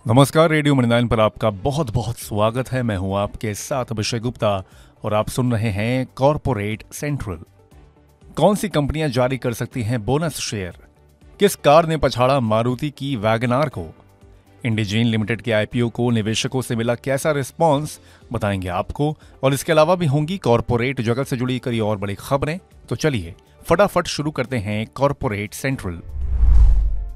नमस्कार, रेडियो मणिनाइन पर आपका बहुत बहुत स्वागत है। मैं हूं आपके साथ अभिषेक गुप्ता और आप सुन रहे हैं कॉर्पोरेट सेंट्रल। कौन सी कंपनियां जारी कर सकती हैं बोनस शेयर? किस कार ने पछाड़ा मारुति की वैगनार को? इंडिजीन लिमिटेड के आईपीओ को निवेशकों से मिला कैसा रिस्पॉन्स, बताएंगे आपको। और इसके अलावा भी होंगी कॉर्पोरेट जगत से जुड़ी कई और बड़ी खबरें। तो चलिए फटाफट शुरू करते हैं कॉर्पोरेट सेंट्रल।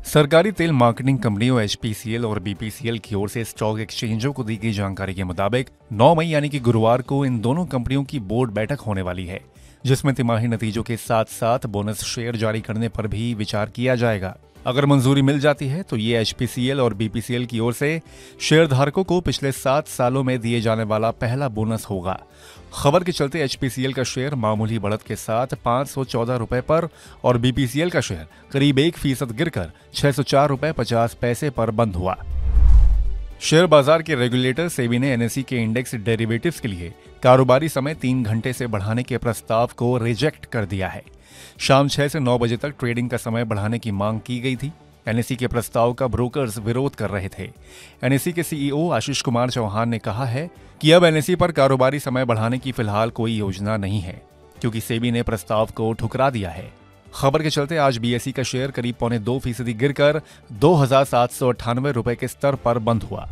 सरकारी तेल मार्केटिंग कंपनियों एचपीसीएल और बीपीसीएल की ओर से स्टॉक एक्सचेंजों को दी गई जानकारी के मुताबिक 9 मई यानी कि गुरुवार को इन दोनों कंपनियों की बोर्ड बैठक होने वाली है, जिसमें तिमाही नतीजों के साथ साथ बोनस शेयर जारी करने पर भी विचार किया जाएगा। अगर मंजूरी मिल जाती है तो ये एचपीसीएल और बीपीसीएल की ओर से शेयरधारकों को पिछले 7 सालों में दिए जाने वाला पहला बोनस होगा। खबर के चलते एचपीसीएल का शेयर मामूली बढ़त के साथ 514 रुपए पर और बीपीसीएल का शेयर करीब 1% गिरकर 604 रुपए 50 पैसे पर बंद हुआ। शेयर बाजार के रेगुलेटर सेबी ने एनएसई के इंडेक्स डेरिवेटिव्स के लिए कारोबारी समय 3 घंटे से बढ़ाने के प्रस्ताव को रिजेक्ट कर दिया है। शाम 6 से 9 बजे तक ट्रेडिंग का समय बढ़ाने की मांग की गई थी। एनएसई के प्रस्ताव का ब्रोकर्स विरोध कर रहे थे। एनएसई के सीईओ आशीष कुमार चौहान ने कहा है कि अब एनएसई पर कारोबारी समय बढ़ाने की फिलहाल कोई योजना नहीं है, क्योंकि सेबी ने प्रस्ताव को ठुकरा दिया है। खबर के चलते आज बीएसई का शेयर करीब 0.25% गिरकर 2,798 रुपए के स्तर पर बंद हुआ।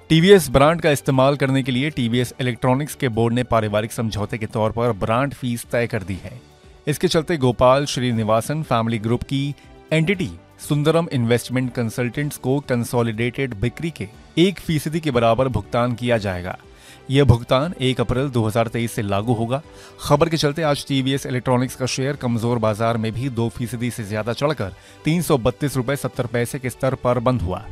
टीवीएस ब्रांड का इस्तेमाल करने के लिए टीवीएस इलेक्ट्रॉनिक्स के बोर्ड ने पारिवारिक समझौते के तौर पर ब्रांड फीस तय कर दी है। इसके चलते गोपाल श्रीनिवासन फैमिली ग्रुप की एंटिटी सुंदरम इन्वेस्टमेंट कंसल्टेंट्स को कंसोलिडेटेड बिक्री के 1% के बराबर भुगतान किया जाएगा। यह भुगतान 1 अप्रैल 2023 से लागू होगा। खबर के चलते आज टीवीएस इलेक्ट्रॉनिक्स का शेयर कमजोर बाजार में भी 2% से ज्यादा चढ़कर 332 रुपए 70 पैसे के स्तर पर बंद हुआ।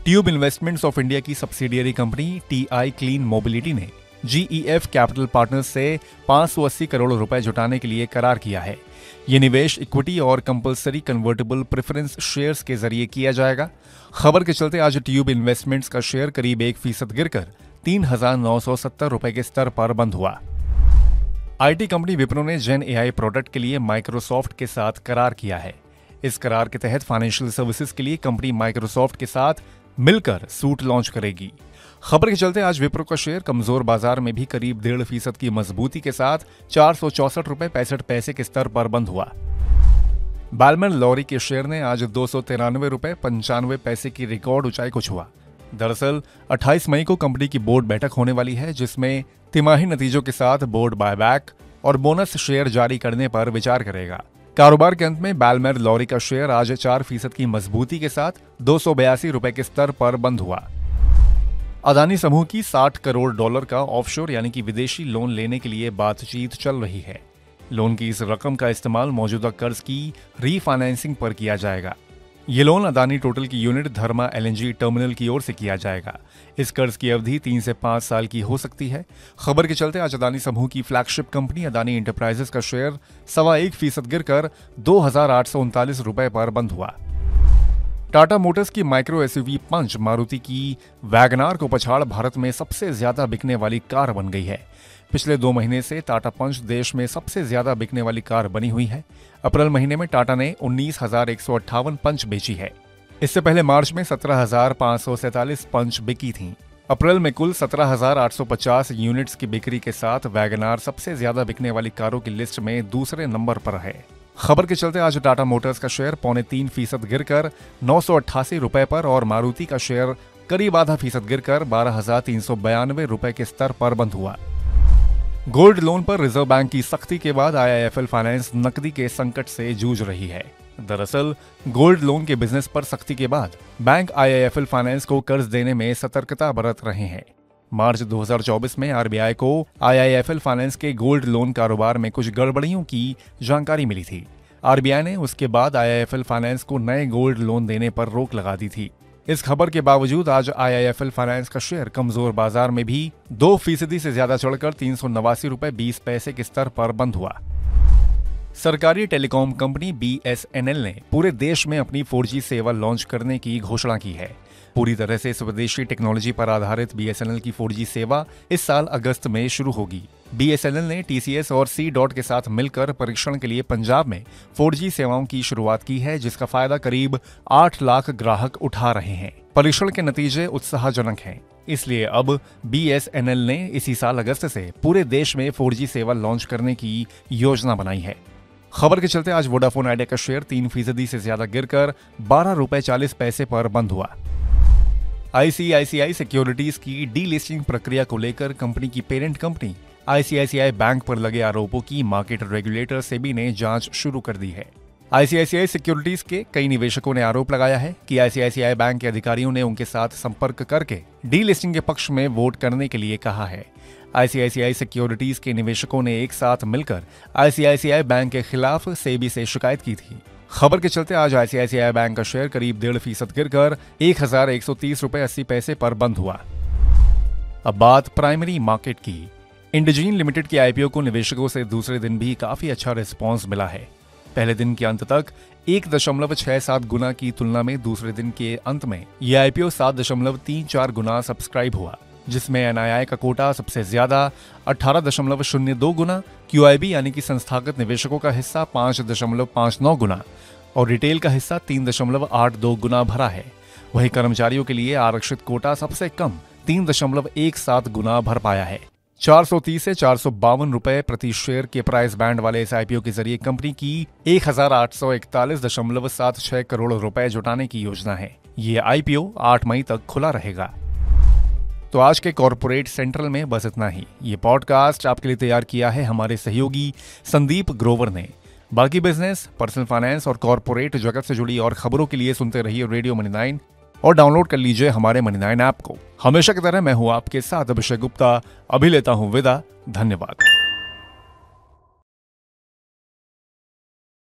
ट्यूब इन्वेस्टमेंट्स ऑफ इंडिया की subsidiary company TI clean mobility ने जीईएफ कैपिटल पार्टनर्स से 580 करोड़ रुपए जुटाने के लिए करार किया है। ये निवेश इक्विटी और कंपल्सरी कन्वर्टेबल प्रेफरेंस शेयर्स के जरिए किया जाएगा। खबर के चलते आज ट्यूब इन्वेस्टमेंट्स का शेयर करीब 1% गिरकर 3,970 रुपए के स्तर पर बंद हुआ। आईटी कंपनी विप्रो ने जेन एआई प्रोडक्ट के लिए माइक्रोसॉफ्ट के साथ करार किया है। इस करार के तहत फाइनेंशियल सर्विसेज के लिए कंपनी माइक्रोसॉफ्ट के साथ मिलकर सूट लॉन्च करेगी। खबर के चलते आज विप्रो का शेयर कमजोर बाजार में भी करीब 1.5% की मजबूती के साथ 464 रुपए 65 पैसे के स्तर पर बंद हुआ। बालमर लॉरी के शेयर ने आज 293 रुपए 95 पैसे की रिकॉर्ड ऊंचाई को छुआ। दरअसल 28 मई को कंपनी की बोर्ड बैठक होने वाली है, जिसमें तिमाही नतीजों के साथ बोर्ड बायबैक और बोनस शेयर जारी करने पर विचार करेगा। कारोबार के अंत में बालमर लॉरी का शेयर आज 4% की मजबूती के साथ 282 रुपए के स्तर पर बंद हुआ। अदानी समूह की $60 करोड़ का ऑफशोर यानी कि विदेशी लोन लेने के लिए बातचीत चल रही है। लोन की इस रकम का इस्तेमाल मौजूदा कर्ज की रीफाइनेंसिंग पर किया जाएगा। ये लोन अदानी टोटल की यूनिट धर्मा एलएनजी टर्मिनल की ओर से किया जाएगा। इस कर्ज की अवधि 3 से 5 साल की हो सकती है। खबर के चलते आज अदानी समूह की फ्लैगशिप कंपनी अदानी इंटरप्राइजेस का शेयर 1.25% गिरकर 2,839 रुपए पर बंद हुआ। टाटा मोटर्स की माइक्रो एसयूवी पंच मारुति की वैगनार को पछाड़ भारत में सबसे ज्यादा बिकने वाली कार बन गई है। पिछले 2 महीने से टाटा पंच देश में सबसे ज्यादा बिकने वाली कार बनी हुई है। अप्रैल महीने में टाटा ने 19,158 पंच बेची है। इससे पहले मार्च में 17,547 पंच बिकी थीं। अप्रैल में कुल 17,850 यूनिट्स की बिक्री के साथ वैगनार सबसे ज्यादा बिकने वाली कारों की लिस्ट में दूसरे नंबर पर है। खबर के चलते आज टाटा मोटर्स का शेयर 0.3% गिरकर 988 रुपए पर और मारुति का शेयर करीब 0.5% गिरकर 12,392 रुपए के स्तर पर बंद हुआ। गोल्ड लोन पर रिजर्व बैंक की सख्ती के बाद आईआईएफएल फाइनेंस नकदी के संकट से जूझ रही है। दरअसल गोल्ड लोन के बिजनेस पर सख्ती के बाद बैंक आईआईएफएल फाइनेंस को कर्ज देने में सतर्कता बरत रहे हैं। मार्च 2024 में आरबीआई को आईआईएफएल फाइनेंस के गोल्ड लोन कारोबार में कुछ गड़बड़ियों की जानकारी मिली थी। आरबीआई ने उसके बाद आईआईएफएल फाइनेंस को नए गोल्ड लोन देने पर रोक लगा दी थी। इस खबर के बावजूद आज आईआईएफएल फाइनेंस का शेयर कमजोर बाजार में भी 2% से ज्यादा चढ़कर 389 रुपए 20 पैसे के स्तर पर बंद हुआ। सरकारी टेलीकॉम कंपनी बीएसएनएल ने पूरे देश में अपनी 4G सेवा लॉन्च करने की घोषणा की है। पूरी तरह से स्वदेशी टेक्नोलॉजी पर आधारित BSNL की 4G सेवा इस साल अगस्त में शुरू होगी। BSNL ने TCS और C डॉट के साथ मिलकर परीक्षण के लिए पंजाब में 4G सेवाओं की शुरुआत की है, जिसका फायदा करीब 8 लाख ग्राहक उठा रहे हैं। परीक्षण के नतीजे उत्साहजनक हैं, इसलिए अब BSNL ने इसी साल अगस्त से पूरे देश में 4G सेवा लॉन्च करने की योजना बनाई है। खबर के चलते आज वोडाफोन आइडिया का शेयर 3% से ज्यादा गिरकर 12 रुपए 40 पैसे पर बंद हुआ। ICICI सिक्योरिटीज की डीलिस्टिंग प्रक्रिया को लेकर कंपनी की पेरेंट कंपनी ICICI बैंक पर लगे आरोपों की मार्केट रेगुलेटर सेबी ने जांच शुरू कर दी है। ICICI सिक्योरिटीज के कई निवेशकों ने आरोप लगाया है कि ICICI बैंक के अधिकारियों ने उनके साथ संपर्क करके डीलिस्टिंग के पक्ष में वोट करने के लिए कहा है। ICICI सिक्योरिटीज के निवेशकों ने एक साथ मिलकर ICICI बैंक के खिलाफ सेबी से शिकायत की थी। खबर के चलते आज ICICI बैंक का शेयर करीब 1.5% गिरकर 1130 रुपए 80 पैसे पर बंद हुआ। अब बात प्राइमरी मार्केट की। इंडजीन लिमिटेड के IPO को निवेशकों से दूसरे दिन भी काफी अच्छा रिस्पॉन्स मिला है। पहले दिन के अंत तक 1.67 गुना की तुलना में दूसरे दिन के अंत में यह IPO 7.34 गुना सब्सक्राइब हुआ, जिसमें NII का कोटा सबसे ज्यादा 18.02 गुना, QIB यानी कि संस्थागत निवेशकों का हिस्सा 5.59 गुना और रिटेल का हिस्सा 3.82 गुना भरा है। वहीं कर्मचारियों के लिए आरक्षित कोटा सबसे कम 3.17 गुना भर पाया है। 430 से 452 रुपए प्रति शेयर के प्राइस बैंड वाले इस IPO के जरिए कंपनी की 1841.76 करोड़ रुपए जुटाने की योजना है। ये IPO 8 मई तक खुला रहेगा। तो आज के कॉर्पोरेट सेंट्रल में बस इतना ही। ये पॉडकास्ट आपके लिए तैयार किया है हमारे सहयोगी संदीप ग्रोवर ने। बाकी बिजनेस, पर्सनल फाइनेंस और कॉर्पोरेट जगत से जुड़ी और खबरों के लिए सुनते रहिए रेडियो मनी 9 और डाउनलोड कर लीजिए हमारे मनी 9 ऐप को। हमेशा की तरह मैं हूं आपके साथ अभिषेक गुप्ता। अभी लेता हूं विदा। धन्यवाद।